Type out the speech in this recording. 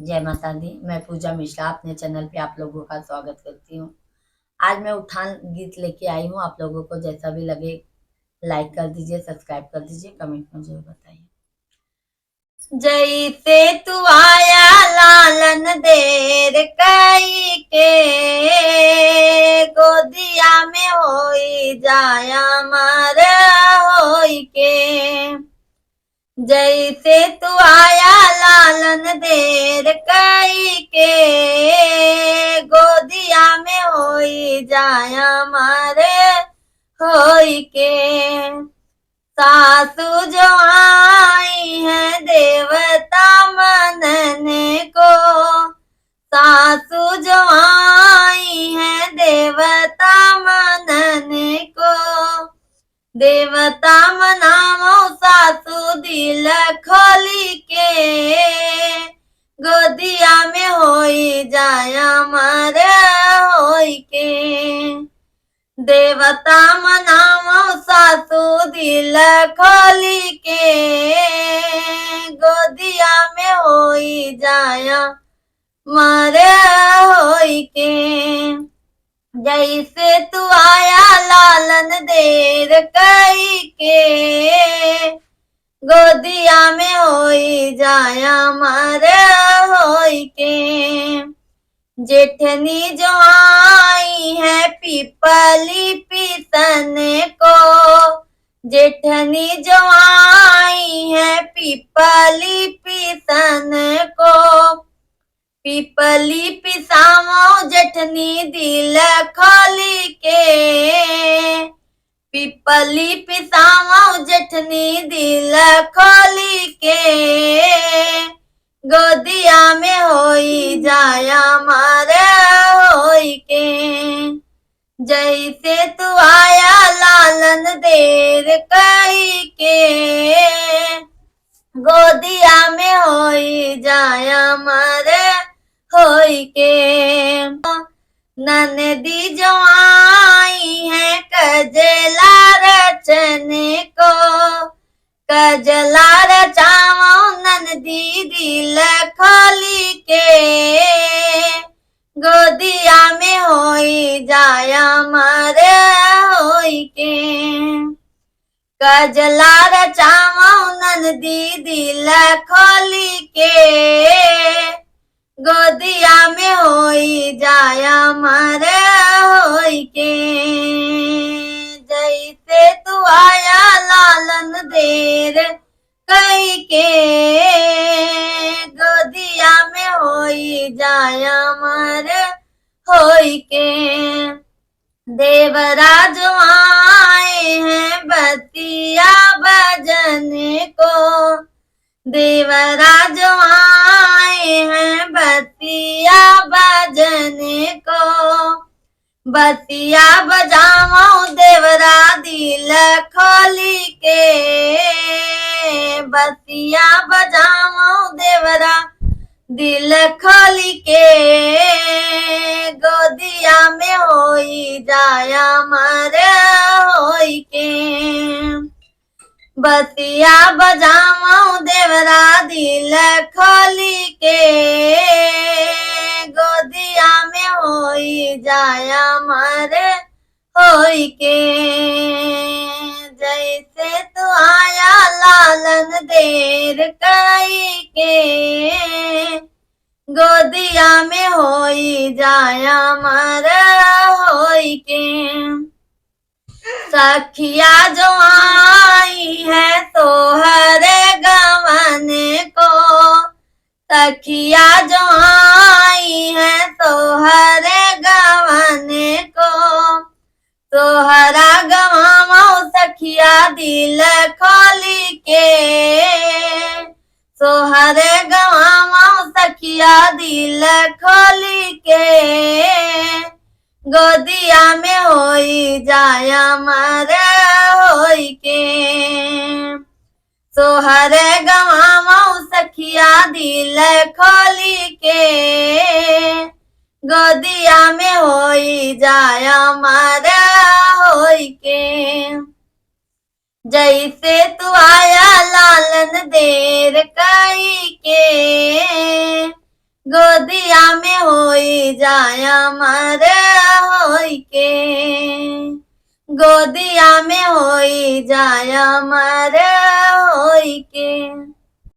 जय माता दी। मैं पूजा मिश्रा अपने चैनल पे आप लोगों का स्वागत करती हूँ। आज मैं उठान गीत लेके आई हूँ। आप लोगों को जैसा भी लगे लाइक कर दीजिए, सब्सक्राइब कर दीजिए, कमेंट में जरूर बताइए। जैसे तू आया लालन देर कई के, गोदिया में होई जाया मार होई के। जैसे तू आया लालन देर कई के, गोदिया में होई जाया मारे होई के। सासू जो आई है देवता मनने को, सासू जो आई है देवता मनने को। देवता मनामो सासू दिल खोली के, गोदिया में होई जाया मारे होई के। देवता मनामो सासू दिल खोली के, गोदिया में होई जाया मारे होई के। जैसे तू आया लालन देर कई के, गोदिया में होई जाया मारे होई के। जेठनी जो आई है पीपली पीसने को, जेठनी जो आई है पीपली पीसने को। पीपली पिसामो जेठनी दिल खोली के, पीपली पिसामो जेठनी दिल खोली के। गोदिया में होई जाया मारे होई के। जैसे तू आया लालन देर कई के, गोदिया में होई जाया मारे होई के। ननदी जो आई है कजला रचने को, कजला रचावो ननदी दिल खोली के। गोदिया में होई जाया मारे होई के। कजला रचावो ननदी दिल खोली के, गोदिया में होई जाया मारे होई के। जैसे तू आया लालन देर कई के, गोदिया में होई जाया मारे होई के। देवराज आए हैं बतिया बजने को, देवराज आए हैं बतिया बजने को। बतिया बजाओ देवरा दिल खोली के, बतिया बजाओ देवरा दिल खोली के। गोदिया में होई जाया मारे होई के। बतिया बजाओ देवरा दिल खोली के, गोदिया में होई जाया मारे होई के। जैसे तू आया लालन देर कई के, गोदिया में होई जाया मारे होई के। सखिया जो आई है तोहरे गवाने को, सखिया जो आई है तोहरे गवाने को। तोहरा गवाओ सखिया दिल खोली के, तोहरे गवाओ सखिया दिल खोली के। गोदिया में होई जाया मारे होई के। तोहरे गवाओ सखिया दिल खोली के, गोदिया में होई जाया मारे होई के। जैसे तू आया लालन देर कई के, गोदिया में होई जाया मर होई के, गोदिया में होई जाया मर होई के।